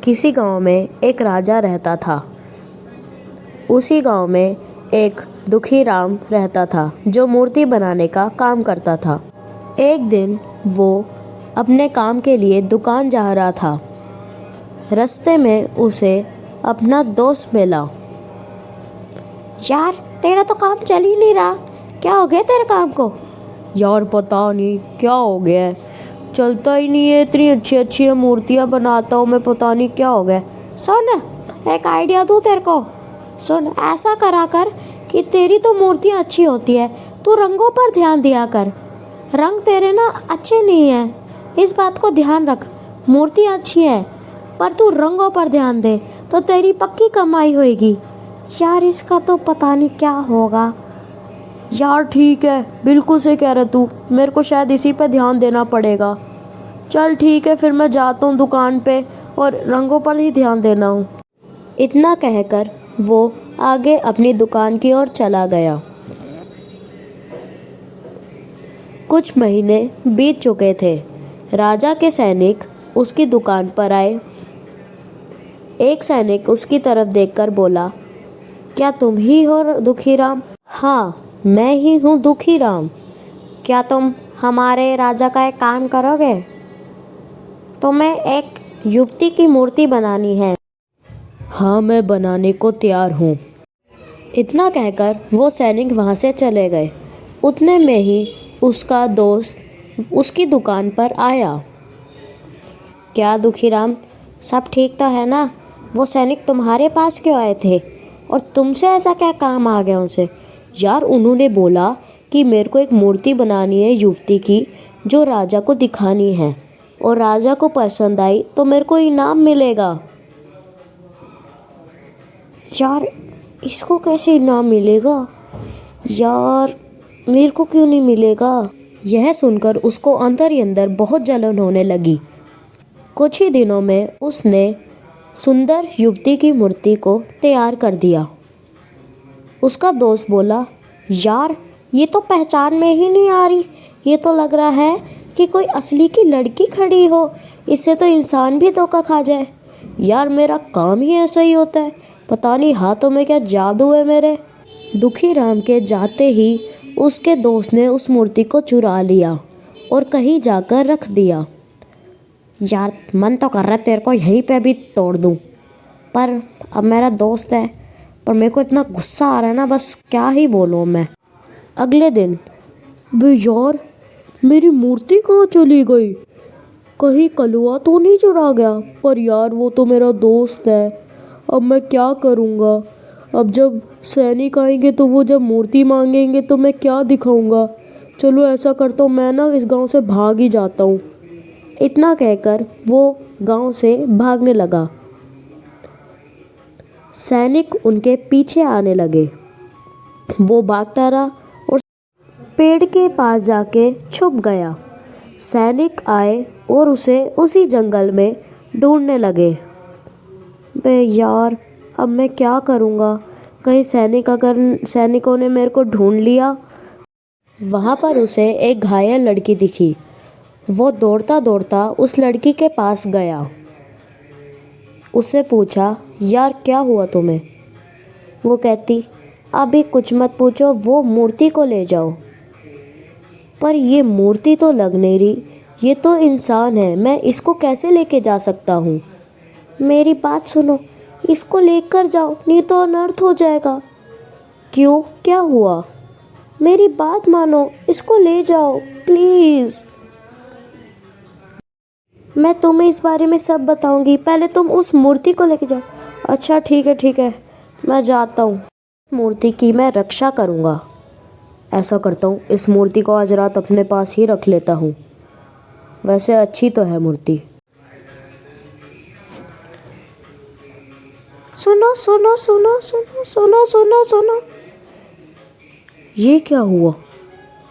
किसी गांव में एक राजा रहता था। उसी गांव में एक दुखी राम रहता था जो मूर्ति बनाने का काम करता था। एक दिन वो अपने काम के लिए दुकान जा रहा था। रास्ते में उसे अपना दोस्त मिला। यार तेरा तो काम चल ही नहीं रहा, क्या हो गया तेरे काम को? यार पता नहीं क्या हो गया है, चलता ही नहीं है। इतनी अच्छी अच्छी मूर्तियाँ बनाता हूँ मैं, पता नहीं क्या हो गया। सुन, एक आइडिया दूँ तेरे को। सुन, ऐसा करा कर कि तेरी तो मूर्तियाँ अच्छी होती है, तू रंगों पर ध्यान दिया कर। रंग तेरे ना अच्छे नहीं है, इस बात को ध्यान रख। मूर्तियाँ अच्छी है पर तू रंगों पर ध्यान दे तो तेरी पक्की कमाई होएगी। यार इसका तो पता नहीं क्या होगा। यार ठीक है, बिल्कुल सही कह रहा तू, मेरे को शायद इसी पे ध्यान देना पड़ेगा। चल ठीक है, फिर मैं जाता हूँ दुकान पे और रंगों पर ही ध्यान देना हूँ। इतना कहकर वो आगे अपनी दुकान की ओर चला गया। कुछ महीने बीत चुके थे। राजा के सैनिक उसकी दुकान पर आए। एक सैनिक उसकी तरफ देखकर बोला, क्या तुम ही हो दुखीराम? हाँ, मैं ही हूँ दुखीराम। क्या तुम हमारे राजा का एक काम करोगे? तुम्हें एक युवती की मूर्ति बनानी है। हाँ, मैं बनाने को तैयार हूँ। इतना कहकर वो सैनिक वहाँ से चले गए। उतने में ही उसका दोस्त उसकी दुकान पर आया। क्या दुखीराम, सब ठीक तो है ना? वो सैनिक तुम्हारे पास क्यों आए थे और तुमसे ऐसा क्या काम आ गया उनसे? यार उन्होंने बोला कि मेरे को एक मूर्ति बनानी है युवती की, जो राजा को दिखानी है, और राजा को पसंद आई तो मेरे को इनाम मिलेगा। यार इसको कैसे इनाम मिलेगा? यार मेरे को क्यों नहीं मिलेगा? यह सुनकर उसको अंदर ही अंदर बहुत जलन होने लगी। कुछ ही दिनों में उसने सुंदर युवती की मूर्ति को तैयार कर दिया। उसका दोस्त बोला, यार ये तो पहचान में ही नहीं आ रही, ये तो लग रहा है कि कोई असली की लड़की खड़ी हो, इससे तो इंसान भी धोखा खा जाए। यार मेरा काम ही ऐसा ही होता है, पता नहीं हाथों में क्या जादू है मेरे। दुखीराम के जाते ही उसके दोस्त ने उस मूर्ति को चुरा लिया और कहीं जाकर रख दिया। यार मन तो कर रहा है तेरे को यहीं पे भी तोड़ दूं, पर अब मेरा दोस्त है, पर मेरे को इतना गुस्सा आ रहा है ना, बस क्या ही बोलूं मैं। अगले दिन, बे यार मेरी मूर्ति कहाँ चली गई? कहीं कलुआ तो नहीं चुरा गया? पर यार वो तो मेरा दोस्त है, अब मैं क्या करूँगा? अब जब सैनिक आएंगे तो वो जब मूर्ति मांगेंगे तो मैं क्या दिखाऊंगा? चलो ऐसा करता हूँ, मैं ना इस गांव से भाग ही जाता हूँ। इतना कहकर वो गांव से भागने लगा। सैनिक उनके पीछे आने लगे। वो भागता रहा और पेड़ के पास जाके छुप गया। सैनिक आए और उसे उसी जंगल में ढूंढने लगे। बे यार अब मैं क्या करूँगा? कहीं सैनिकों ने मेरे को ढूंढ लिया। वहाँ पर उसे एक घायल लड़की दिखी। वो दौड़ता दौड़ता उस लड़की के पास गया। उससे पूछा, यार क्या हुआ तुम्हें? वो कहती, अभी कुछ मत पूछो, वो मूर्ति को ले जाओ। पर ये मूर्ति तो लग नहीं रही, ये तो इंसान है, मैं इसको कैसे लेके जा सकता हूँ? मेरी बात सुनो, इसको लेकर जाओ, नहीं तो अनर्थ हो जाएगा। क्यों, क्या हुआ? मेरी बात मानो, इसको ले जाओ प्लीज़। मैं तुम्हें इस बारे में सब बताऊंगी, पहले तुम उस मूर्ति को लेके जाओ। अच्छा ठीक है, मैं जाता हूँ। मूर्ति की मैं रक्षा करूँगा। ऐसा करता हूँ, इस मूर्ति को आज रात अपने पास ही रख लेता हूँ। वैसे अच्छी तो है मूर्ति। सुनो सुनो सुनो सुनो सुनो सुनो सुनो, ये क्या हुआ?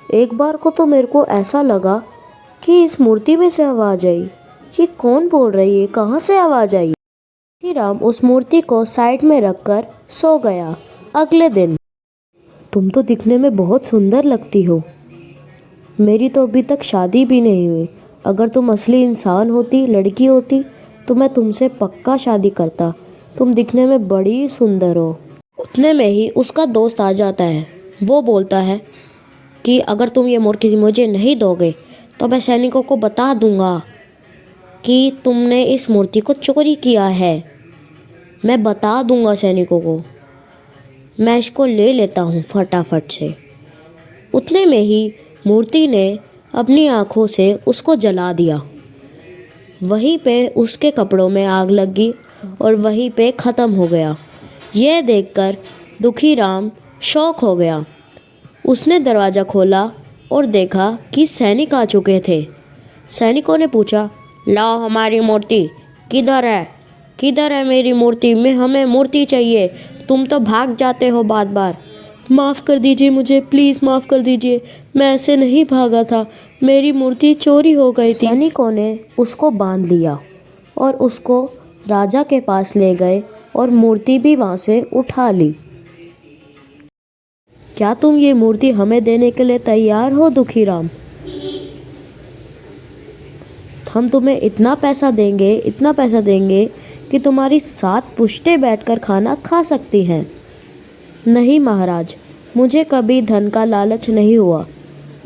एक बार को तो मेरे को ऐसा लगा कि इस मूर्ति में से आवाज़ आई। ये कौन बोल रही है? कहाँ से आवाज़ आई? दुखीराम उस मूर्ति को साइड में रखकर सो गया। अगले दिन, तुम तो दिखने में बहुत सुंदर लगती हो। मेरी तो अभी तक शादी भी नहीं हुई। अगर तुम असली इंसान होती, लड़की होती, तो मैं तुमसे पक्का शादी करता। तुम दिखने में बड़ी सुंदर हो। उतने में ही उसका दोस्त आ जाता है। वो बोलता है कि अगर तुम ये मूर्ति मुझे नहीं दोगे तो मैं सैनिकों को बता दूंगा कि तुमने इस मूर्ति को चोरी किया है। मैं बता दूंगा सैनिकों को। मैं इसको ले लेता हूँ फटाफट से। उतने में ही मूर्ति ने अपनी आंखों से उसको जला दिया। वहीं पे उसके कपड़ों में आग लग गई और वहीं पे ख़त्म हो गया। यह देखकर दुखी राम शॉक हो गया। उसने दरवाज़ा खोला और देखा कि सैनिक आ चुके थे। सैनिकों ने पूछा, लाओ हमारी मूर्ति, किधर है? किधर है मेरी मूर्ति? हमें मूर्ति चाहिए। तुम तो भाग जाते हो बार बार। माफ़ कर दीजिए मुझे, प्लीज़ माफ़ कर दीजिए। मैं ऐसे नहीं भागा था, मेरी मूर्ति चोरी हो गई थी। सैनिकों ने उसको बांध लिया और उसको राजा के पास ले गए और मूर्ति भी वहाँ से उठा ली। क्या तुम ये मूर्ति हमें देने के लिए तैयार हो दुखी राम? हम तुम्हें इतना पैसा देंगे कि तुम्हारी 7 पुश्तें बैठकर खाना खा सकती हैं। नहीं महाराज, मुझे कभी धन का लालच नहीं हुआ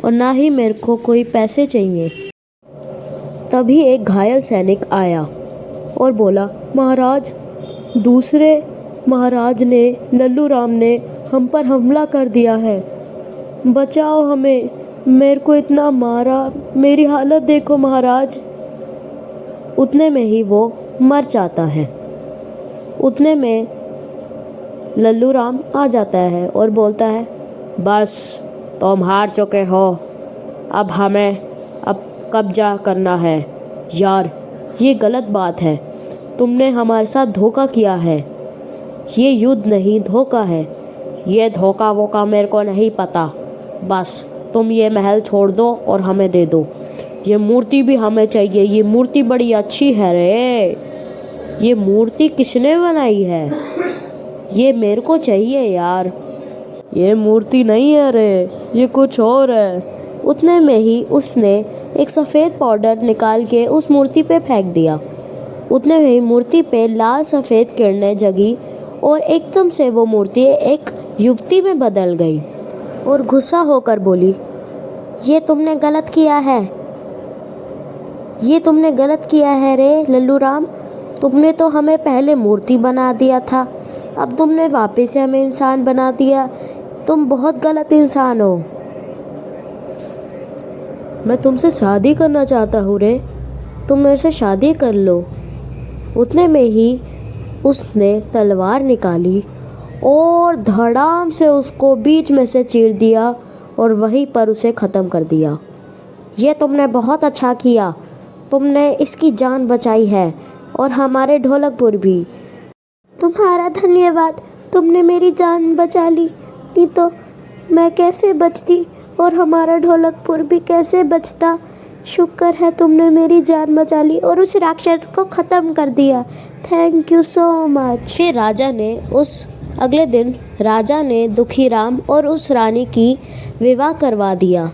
और ना ही मेरे को कोई पैसे चाहिए। तभी एक घायल सैनिक आया और बोला, महाराज, दूसरे महाराज ने, लल्लू राम ने हम पर हमला कर दिया है। बचाओ हमें, मेरे को इतना मारा, मेरी हालत देखो महाराज। उतने में ही वो मर जाता है। उतने में लल्लू राम आ जाता है और बोलता है, बस तुम हार चुके हो, अब हमें कब्जा करना है। यार, ये गलत बात है। तुमने हमारे साथ धोखा किया है। ये युद्ध नहीं, धोखा है। ये धोखा वोखा मेरे को नहीं पता। बस तुम ये महल छोड़ दो और हमें दे दो। ये मूर्ति भी हमें चाहिए। ये मूर्ति बड़ी अच्छी है रे। ये मूर्ति किसने बनाई है? ये मेरे को चाहिए यार। ये मूर्ति नहीं है रे, ये कुछ और है। उतने में ही उसने एक सफ़ेद पाउडर निकाल के उस मूर्ति पे फेंक दिया। उतने में ही मूर्ति पे लाल सफ़ेद किरणें जगी और एकदम से वो मूर्ति एक युवती में बदल गई और गुस्सा होकर बोली, ये तुमने गलत किया है। ये तुमने गलत किया है रे लल्लू राम। तुमने तो हमें पहले मूर्ति बना दिया था, अब तुमने वापस से हमें इंसान बना दिया। तुम बहुत गलत इंसान हो। मैं तुमसे शादी करना चाहता हूँ रे, तुम मेरे से शादी कर लो। उतने में ही उसने तलवार निकाली और धड़ाम से उसको बीच में से चीर दिया और वहीं पर उसे ख़त्म कर दिया। ये तुमने बहुत अच्छा किया, तुमने इसकी जान बचाई है और हमारे ढोलकपुर भी। तुम्हारा धन्यवाद, तुमने मेरी जान बचा ली, नहीं तो मैं कैसे बचती और हमारा ढोलकपुर भी कैसे बचता। शुक्र है तुमने मेरी जान बचा ली और उस राक्षस को ख़त्म कर दिया। Thank you so much. फिर अगले दिन राजा ने दुखी राम और उस रानी की विवाह करवा दिया।